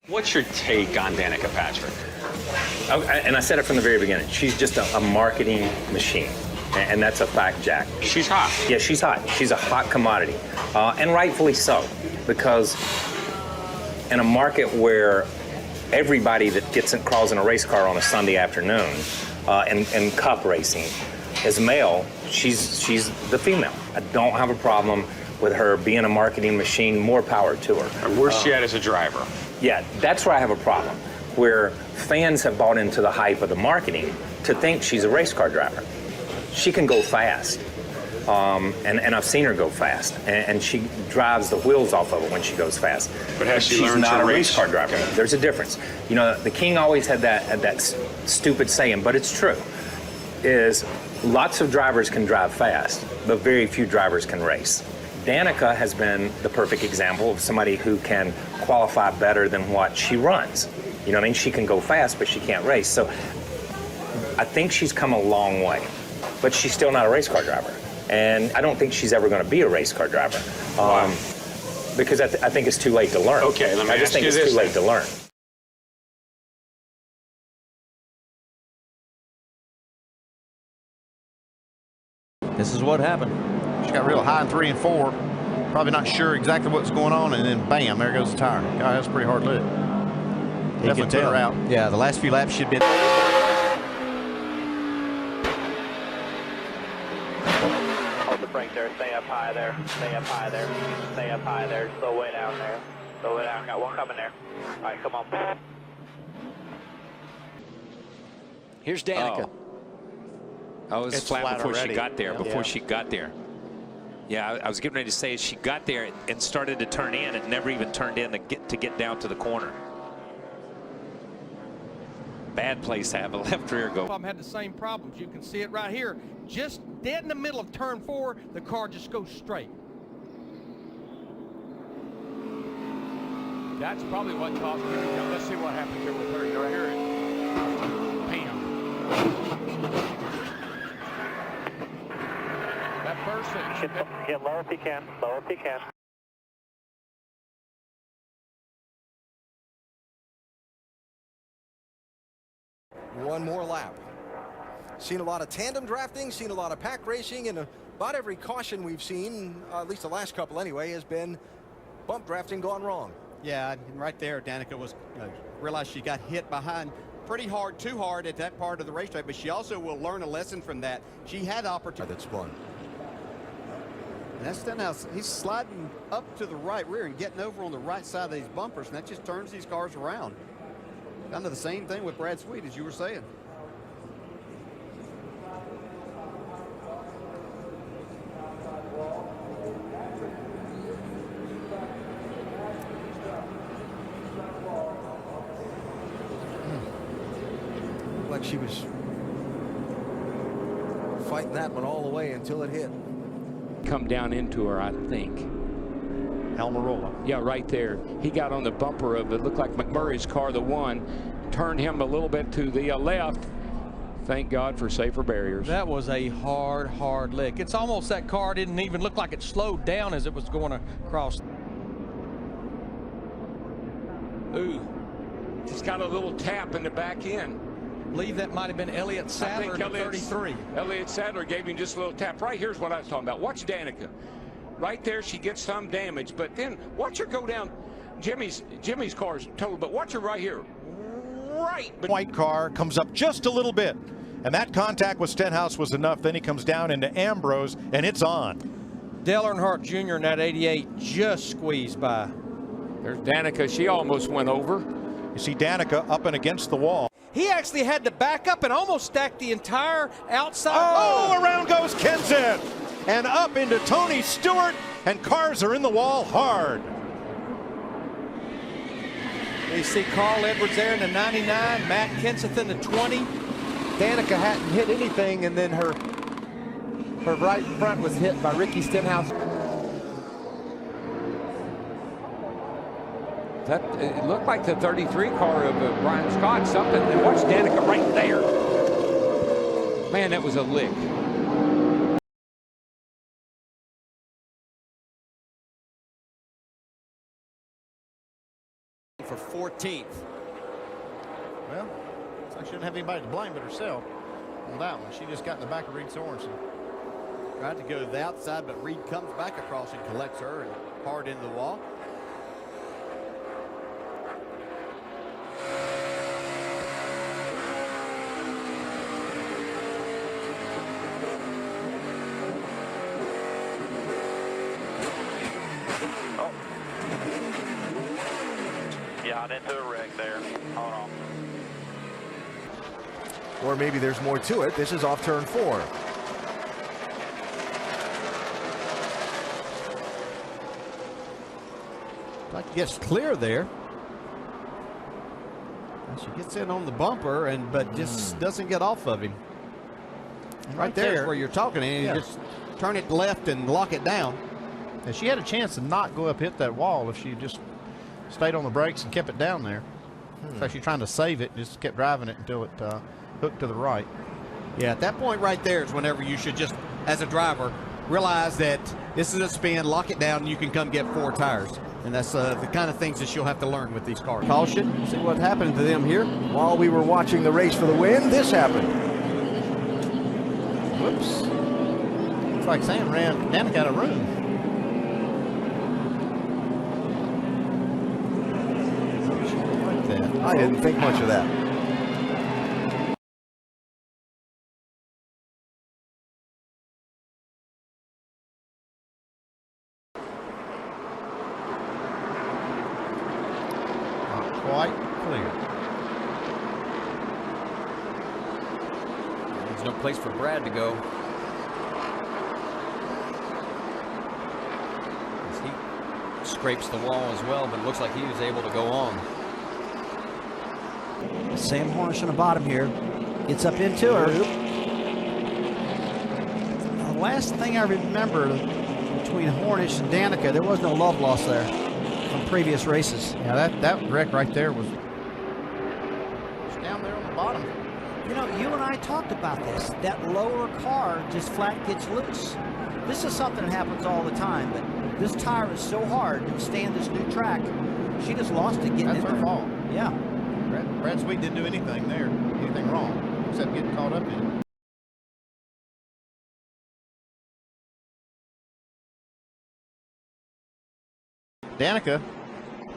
What's your take on Danica Patrick? And I said it from the very beginning. She's just a marketing machine. And that's a fact, Jack. She's hot. Yeah, she's hot. She's a hot commodity. And rightfully so. Because in a market where everybody that crawls in a race car on a Sunday afternoon in cup racing is male, she's the female. I don't have a problem with her being a marketing machine. More power to her. And where's she at as a driver? Yeah, that's where I have a problem, where fans have bought into the hype of the marketing to think she's a race car driver. She can go fast, and I've seen her go fast, and she drives the wheels off of it when she goes fast. But has she she's learned not to a race race? car driver. Okay. There's a difference. You know, the King always had that stupid saying, but it's true, is lots of drivers can drive fast, but very few drivers can race. Danica has been the perfect example of somebody who can qualify better than what she runs. You know what I mean? She can go fast, but she can't race. So I think she's come a long way, but she's still not a race car driver. And I don't think she's ever going to be a race car driver. Because I think it's too late to learn. Okay, let me I just ask think you it's this too late to learn. This is what happened. She got real high in 3 and 4. Probably not sure exactly what's going on, and then bam, there goes the tire. God, that's a pretty hard lick. Definitely put her out. Yeah, the last few laps she'd been. Hold the brake there. Stay up high there. Stay up high there. Stay up high there. Slow way down there. Slow way down. Got one coming there. All right, come on. Here's Danica. I was It's flat flat before already. she got there. Yeah. Before she got there. Yeah, I was getting ready to say she got there and started to turn in and never even turned in to get down to the corner. Bad place to have a left rear go. Had the same problems. You can see it right here. Just dead in the middle of turn 4, the car just goes straight. That's probably what caused her to jump. Let's see what happens here with her. You'll hear it. Bam. That first thing. Get low if you can. Low if you can. One more lap. Seen a lot of tandem drafting, seen a lot of pack racing, and about every caution we've seen, at least the last couple anyway, has been bump drafting gone wrong. Yeah, and right there, Danica was realized she got hit behind pretty hard, too hard at that part of the racetrack, but she also will learn a lesson from that. She had opportunity. That's fun. And that's Stenhouse. He's sliding up to the right rear and getting over on the right side of these bumpers, and that just turns these cars around. Kind of the same thing with Brad Sweet, as you were saying. Like she was fighting that one all the way until it hit. Come down into her, I think. Almirola. Yeah, right there. He got on the bumper of it. Looked like McMurray's car, the one, turned him a little bit to the left. Thank God for safer barriers. That was a hard lick. It's almost that car didn't even look like it slowed down as it was going across. Ooh, just got a little tap in the back end. I believe that might have been Elliott Sadler at 33. Elliott Sadler gave him just a little tap. Right here's what I was talking about. Watch Danica. Right there, she gets some damage, but then watch her go down. Jimmy's car's total, but watch her right here. Right. White car comes up just a little bit, and that contact with Stenhouse was enough. Then he comes down into Ambrose, and it's on. Dale Earnhardt Jr. in that 88 just squeezed by. There's Danica. She almost went over. You see Danica up and against the wall. He actually had to back up and almost stack the entire outside. Oh, around goes Kenzen, and up into Tony Stewart, and cars are in the wall hard. You see Carl Edwards there in the 99, Matt Kenseth in the 20. Danica hadn't hit anything, and then her right front was hit by Ricky Stenhouse. That it looked like the 33 car of Brian Scott, something. And watch Danica right there. Man, that was a lick. For 14th. Well, looks like she didn't have anybody to blame but herself on that one. She just got in the back of Reed Sorensen. Tried to go to the outside, but Reed comes back across and collects her and hard into the wall. Got into a wreck there. Hold on. Or maybe there's more to it. This is off turn 4. Like he gets clear there. And she gets in on the bumper, but just doesn't get off of him. And right there, where you're talking, and you just turn it left and lock it down. And she had a chance to not go up hit that wall if she just stayed on the brakes and kept it down there. It's like she's trying to save it, just kept driving it until it hooked to the right. Yeah, at that point right there is whenever you should just, as a driver, realize that this is a spin, lock it down, and you can come get 4 tires. And that's the kind of things that you'll have to learn with these cars. Caution. See what happened to them here. While we were watching the race for the win, this happened. Whoops. Looks like Sam ran Danica out of room. I didn't think much of that. Not quite clear. There's no place for Brad to go. He scrapes the wall as well, but it looks like he was able to go on. Sam Hornish on the bottom here. Gets up into her. The last thing I remember between Hornish and Danica, there was no love loss there from previous races. Yeah, that wreck right there was down there on the bottom. You know, you and I talked about this. That lower car just flat gets loose. This is something that happens all the time, but this tire is so hard to stand this new track. She just lost it getting in there. That's her fault. Yeah. Brad Sweet didn't do anything there, anything wrong, except getting caught up in it. Danica,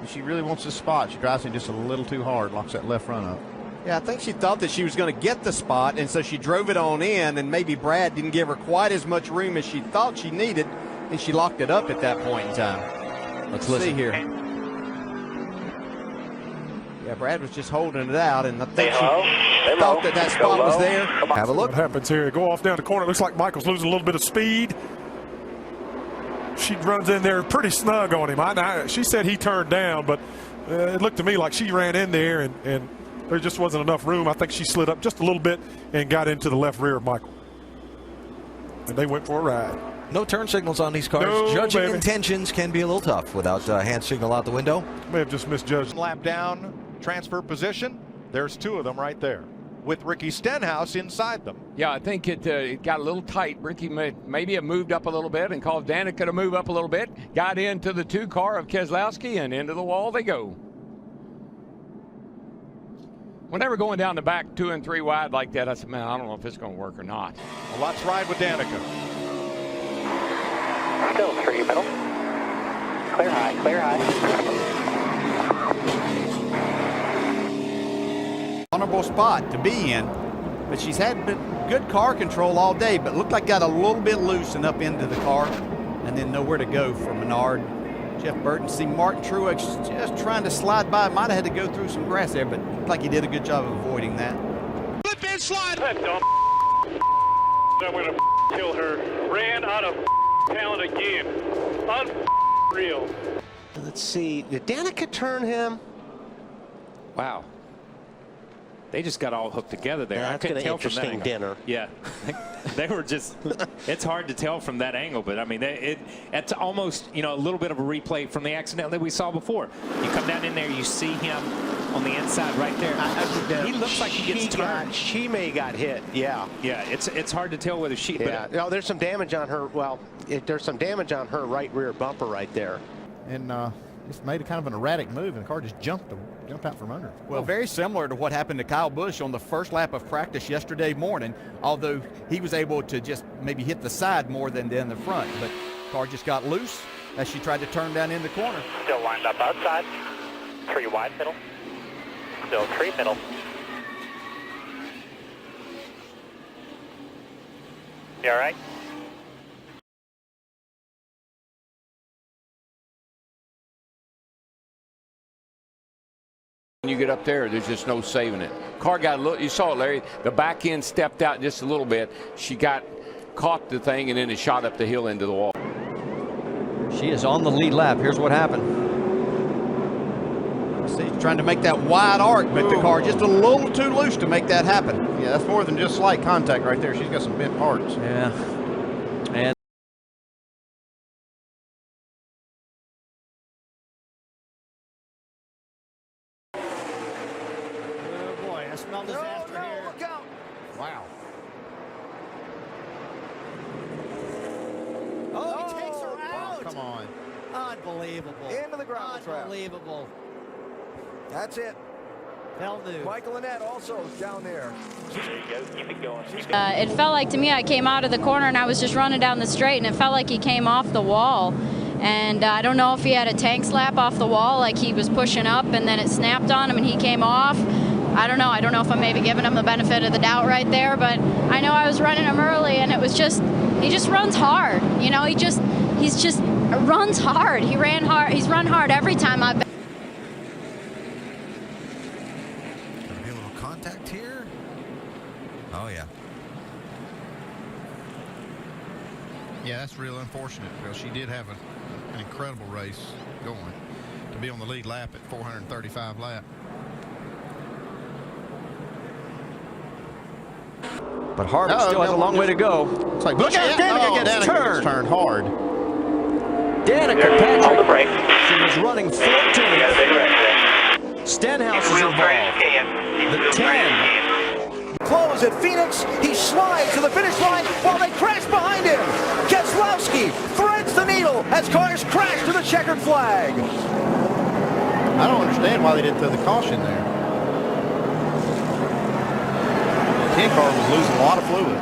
if she really wants this spot, she drives in just a little too hard, locks that left front up. Yeah, I think she thought that she was going to get the spot, and so she drove it on in, and maybe Brad didn't give her quite as much room as she thought she needed, and she locked it up at that point in time. Let's see here. Yeah, Brad was just holding it out, and I think she thought that spot was there. Have a look. What happens here? Go off down the corner. It looks like Michael's losing a little bit of speed. She runs in there pretty snug on him. She said he turned down, but it looked to me like she ran in there, and there just wasn't enough room. I think she slid up just a little bit and got into the left rear of Michael. And they went for a ride. No turn signals on these cars. No, Judging baby. intentions can be a little tough without hand signal out the window. May have just misjudged. Lap down, transfer position. There's 2 of them right there with Ricky Stenhouse inside them. Yeah, I think it got a little tight. Ricky maybe have moved up a little bit and caused Danica to move up a little bit. Got into the 2 car of Keselowski, and into the wall they go. Whenever going down the back 2 and 3 wide like that, I said, man, I don't know if it's going to work or not. Well, let's ride with Danica. Still straight middle. Clear high, clear high. Honorable spot to be in, but she's had good car control all day, but looked like got a little bit loose and up into the car, and then nowhere to go for Menard. Jeff Burton, see Martin Truex just trying to slide by. Might have had to go through some grass there, but looked like he did a good job of avoiding that. Flip and slide. That dumb. I'm going to kill her. Ran out of talent again. Unreal. Let's see. Did Danica turn him? Wow. They just got all hooked together there. Yeah, I couldn't tell from that interesting angle. dinner. Yeah, they were just. It's hard to tell from that angle, but I mean, it's almost a little bit of a replay from the accident that we saw before. You come down in there, you see him on the inside right there. He looks like he gets turned. She may got hit. Yeah. Yeah, it's hard to tell whether she. Yeah. No, there's some damage on her. Well, there's some damage on her right rear bumper right there. And just made a kind of an erratic move, and the car just jumped jump out from under. Well, very similar to what happened to Kyle Busch on the first lap of practice yesterday morning, although he was able to just maybe hit the side more than the front. But car just got loose as she tried to turn down in the corner. Still lined up outside. 3 wide middle. Still 3 middle. You all right? When you get up there, there's just no saving it. Car got a little, you saw it, Larry, the back end stepped out just a little bit. She caught the thing and then it shot up the hill into the wall. She is on the lead lap. Here's what happened. See, trying to make that wide arc, but the car just a little too loose to make that happen. Yeah, that's more than just slight contact right there. She's got some bent parts. Yeah. And Oh boy, I smell disaster here. Look out. Wow. Oh, he takes her out. Come on. Unbelievable. Into the gravel trap. Unbelievable. That's it. They'll do. Michael Annette also down there. There you go. Keep it going. It felt like to me I came out of the corner and I was just running down the straight and it felt like he came off the wall. And I don't know if he had a tank slap off the wall, like he was pushing up and then it snapped on him and he came off. I don't know. I don't know if I'm maybe giving him the benefit of the doubt right there, but I know I was running him early and it was just, he just runs hard. You know, he's just runs hard. He ran hard. He's run hard every time I've been. Gonna be a little contact here. Oh yeah. Yeah, that's real unfortunate because she did have an incredible race going to be on the lead lap at 435 lap. but Harvick still has a long way to go. It's like, Look out, Danica gets turned. Turned hard. Danica Patrick. Hold the brake. She was running 14th. Stenhouse is involved. The 10. Close at Phoenix. He slides to the finish line while they crash behind him. Keselowski threads the needle as cars crash to the checkered flag. I don't understand why they didn't throw the caution there. The 10 car was losing a lot of fluid.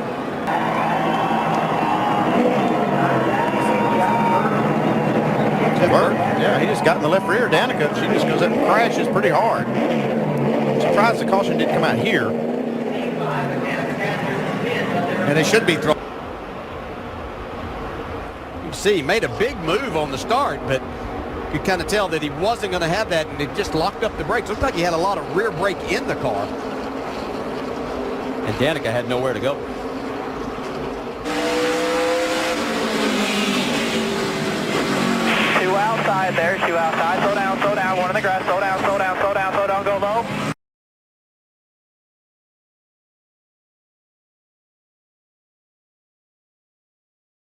Yeah, he just got in the left rear. Danica, she just goes up and crashes pretty hard. I'm surprised the caution didn't come out here. And they should be thrown. You see, he made a big move on the start, but you kind of tell that he wasn't going to have that, and it just locked up the brakes. Looked like he had a lot of rear brake in the car. And Danica had nowhere to go. Two outside there, two outside. Slow down, one in the grass. Slow down, slow down, slow down.